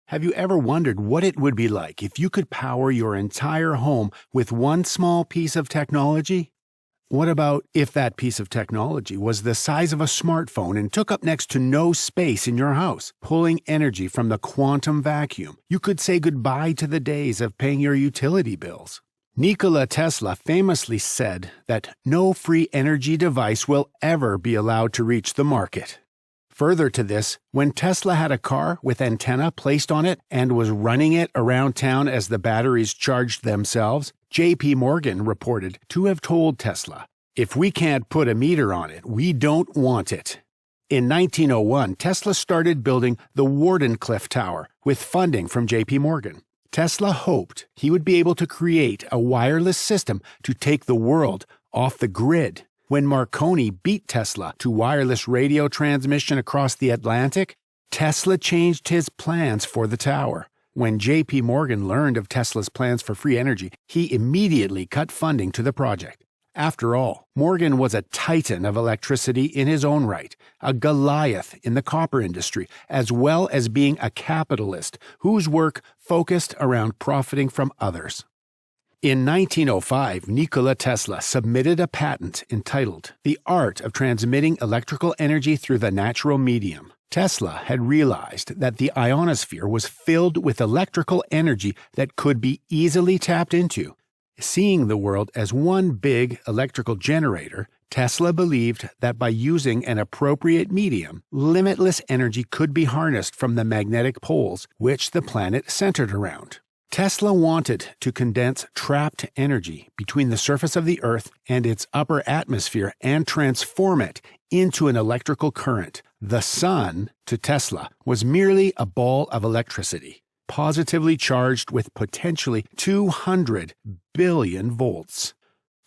Have you ever wondered what it would be like if you could power your entire home with one small piece of technology? What about if that piece of technology was the size of a smartphone and took up next to no space in your house, pulling energy from the quantum vacuum? You could say goodbye to the days of paying your utility bills. Nikola Tesla famously said that no free energy device will ever be allowed to reach the market. Further to this, when Tesla had a car with antenna placed on it and was running it around town as the batteries charged themselves, J.P. Morgan reported to have told Tesla, "If we can't put a meter on it, we don't want it." In 1901, Tesla started building the Wardenclyffe Tower with funding from J.P. Morgan. Tesla hoped he would be able to create a wireless system to take the world off the grid. When Marconi beat Tesla to wireless radio transmission across the Atlantic, Tesla changed his plans for the tower. When J.P. Morgan learned of Tesla's plans for free energy, he immediately cut funding to the project. After all, Morgan was a titan of electricity in his own right, a Goliath in the copper industry, as well as being a capitalist whose work focused around profiting from others. In 1905, Nikola Tesla submitted a patent entitled The Art of Transmitting Electrical Energy Through the Natural Medium. Tesla had realized that the ionosphere was filled with electrical energy that could be easily tapped into. Seeing the world as one big electrical generator, Tesla believed that by using an appropriate medium, limitless energy could be harnessed from the magnetic poles which the planet centered around. Tesla wanted to condense trapped energy between the surface of the Earth and its upper atmosphere and transform it into an electrical current. The sun, to Tesla, was merely a ball of electricity, positively charged with potentially 200 billion volts.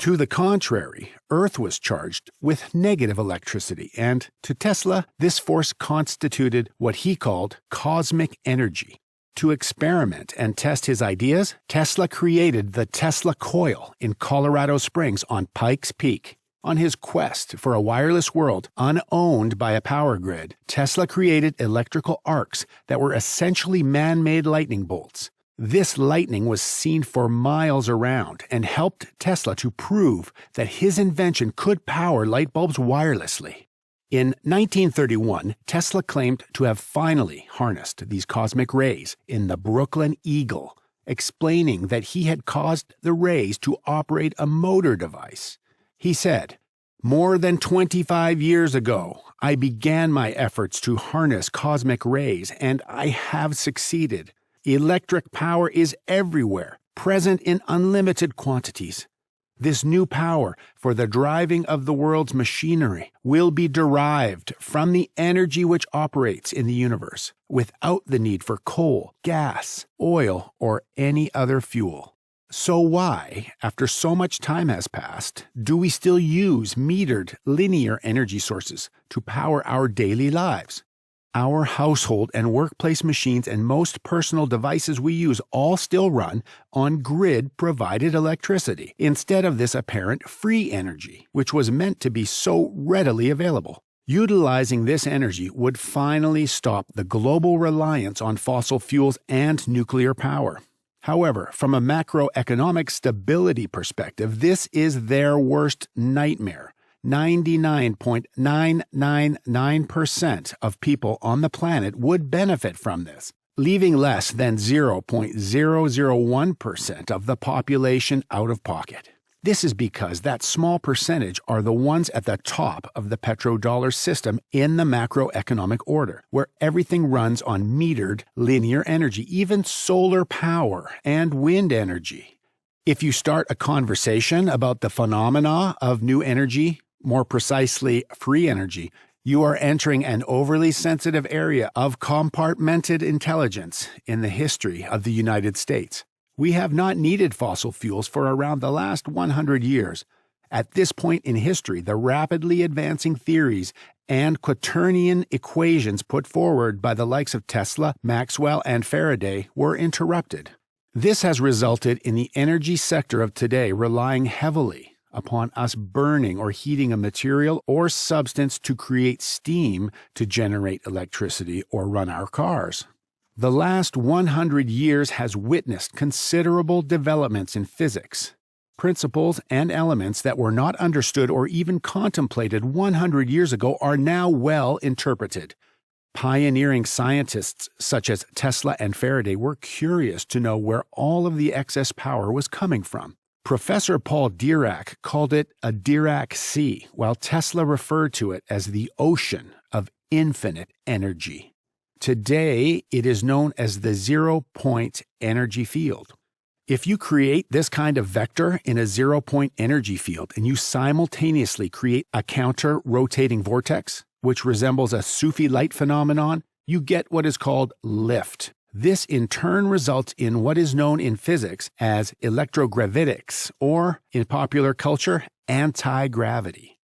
To the contrary, Earth was charged with negative electricity, and to Tesla, this force constituted what he called cosmic energy. To experiment and test his ideas, Tesla created the Tesla coil in Colorado Springs on Pikes Peak. On his quest for a wireless world unowned by a power grid, Tesla created electrical arcs that were essentially man-made lightning bolts. This lightning was seen for miles around and helped Tesla to prove that his invention could power light bulbs wirelessly. In 1931, Tesla claimed to have finally harnessed these cosmic rays in the Brooklyn Eagle, explaining that he had caused the rays to operate a motor device. He said, "More than 25 years ago, I began my efforts to harness cosmic rays, and I have succeeded. Electric power is everywhere, present in unlimited quantities. This new power for the driving of the world's machinery will be derived from the energy which operates in the universe, without the need for coal, gas, oil, or any other fuel." So why, after so much time has passed, do we still use metered, linear energy sources to power our daily lives? Our household and workplace machines and most personal devices we use all still run on grid-provided electricity, instead of this apparent free energy, which was meant to be so readily available. Utilizing this energy would finally stop the global reliance on fossil fuels and nuclear power. However, from a macroeconomic stability perspective, this is their worst nightmare. 99.999% of people on the planet would benefit from this, leaving less than 0.001% of the population out of pocket. This is because that small percentage are the ones at the top of the petrodollar system in the macroeconomic order, where everything runs on metered linear energy, even solar power and wind energy. If you start a conversation about the phenomena of new energy, more precisely free energy, you are entering an overly sensitive area of compartmented intelligence in the history of the United States. We have not needed fossil fuels for around the last 100 years. At this point in history, the rapidly advancing theories and quaternion equations put forward by the likes of Tesla, Maxwell, and Faraday were interrupted. This has resulted in the energy sector of today relying heavily upon us burning or heating a material or substance to create steam to generate electricity or run our cars. The last 100 years has witnessed considerable developments in physics. Principles and elements that were not understood or even contemplated 100 years ago are now well interpreted. Pioneering scientists such as Tesla and Faraday were curious to know where all of the excess power was coming from. Professor Paul Dirac called it a Dirac Sea, while Tesla referred to it as the ocean of infinite energy. Today, it is known as the zero-point energy field. If you create this kind of vector in a zero-point energy field and you simultaneously create a counter-rotating vortex, which resembles a Sufi light phenomenon, you get what is called lift. This in turn results in what is known in physics as electrogravitics, or in popular culture, anti-gravity.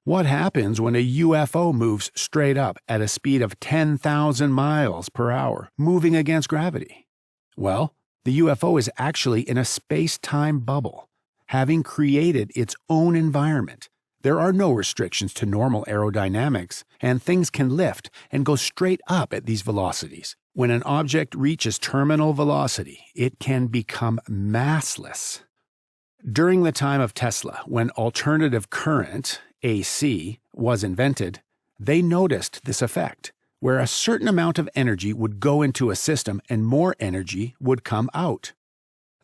What happens when a UFO moves straight up at a speed of 10,000 miles per hour, moving against gravity? Well, the UFO is actually in a space-time bubble, having created its own environment. There are no restrictions to normal aerodynamics, and things can lift and go straight up at these velocities. When an object reaches terminal velocity, it can become massless. During the time of Tesla, when alternative current, AC, was invented, they noticed this effect, where a certain amount of energy would go into a system and more energy would come out.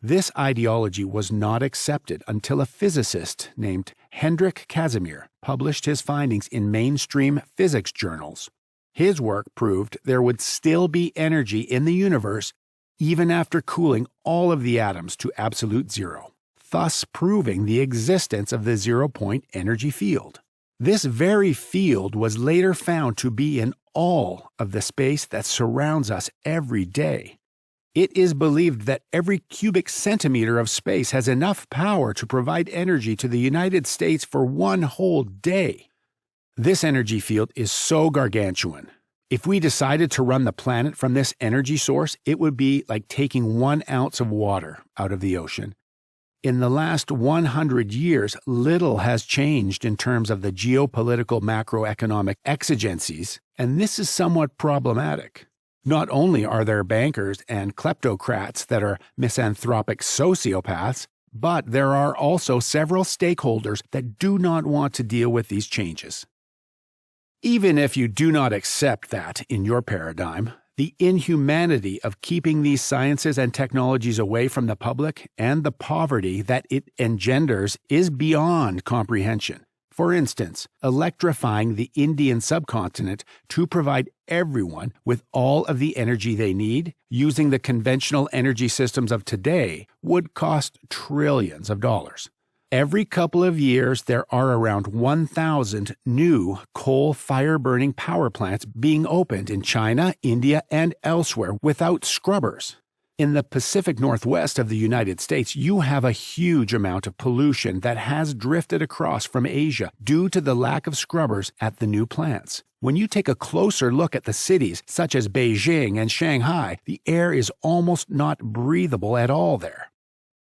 This ideology was not accepted until a physicist named Hendrik Casimir published his findings in mainstream physics journals. His work proved there would still be energy in the universe even after cooling all of the atoms to absolute zero, thus proving the existence of the zero-point energy field. This very field was later found to be in all of the space that surrounds us every day. It is believed that every cubic centimeter of space has enough power to provide energy to the United States for one whole day. This energy field is so gargantuan. If we decided to run the planet from this energy source, it would be like taking 1 ounce of water out of the ocean. In the last 100 years, little has changed in terms of the geopolitical macroeconomic exigencies, and this is somewhat problematic. Not only are there bankers and kleptocrats that are misanthropic sociopaths, but there are also several stakeholders that do not want to deal with these changes. Even if you do not accept that in your paradigm, the inhumanity of keeping these sciences and technologies away from the public and the poverty that it engenders is beyond comprehension. For instance, electrifying the Indian subcontinent to provide everyone with all of the energy they need using the conventional energy systems of today would cost trillions of dollars. Every couple of years, there are around 1,000 new coal fire-burning power plants being opened in China, India, and elsewhere without scrubbers. In the Pacific Northwest of the United States, you have a huge amount of pollution that has drifted across from Asia due to the lack of scrubbers at the new plants. When you take a closer look at the cities, such as Beijing and Shanghai, the air is almost not breathable at all there.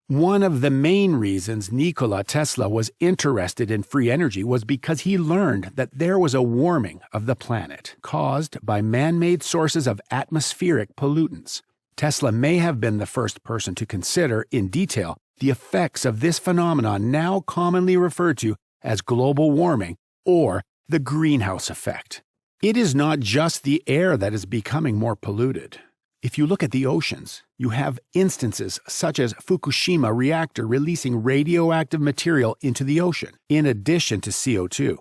One of the main reasons Nikola Tesla was interested in free energy was because he learned that there was a warming of the planet caused by man-made sources of atmospheric pollutants. Tesla may have been the first person to consider, in detail, the effects of this phenomenon now commonly referred to as global warming or the greenhouse effect. It is not just the air that is becoming more polluted. If you look at the oceans, you have instances such as Fukushima reactor releasing radioactive material into the ocean, in addition to CO2.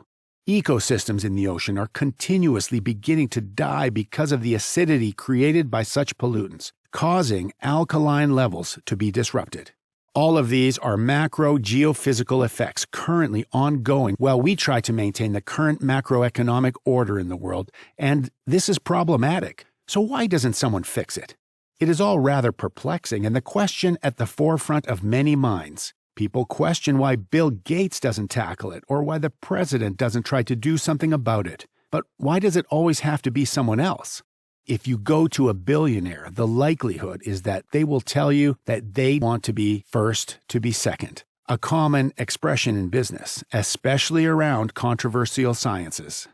Ecosystems in the ocean are continuously beginning to die because of the acidity created by such pollutants, causing alkaline levels to be disrupted. All of these are macro geophysical effects currently ongoing while we try to maintain the current macroeconomic order in the world, and this is problematic. So why doesn't someone fix it? It is all rather perplexing and the question at the forefront of many minds. People question why Bill Gates doesn't tackle it or why the president doesn't try to do something about it. But why does it always have to be someone else? If you go to a billionaire, the likelihood is that they will tell you that they want to be first to be second. A common expression in business, especially around controversial sciences.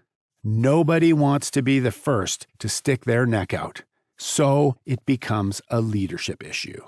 Nobody wants to be the first to stick their neck out. So it becomes a leadership issue.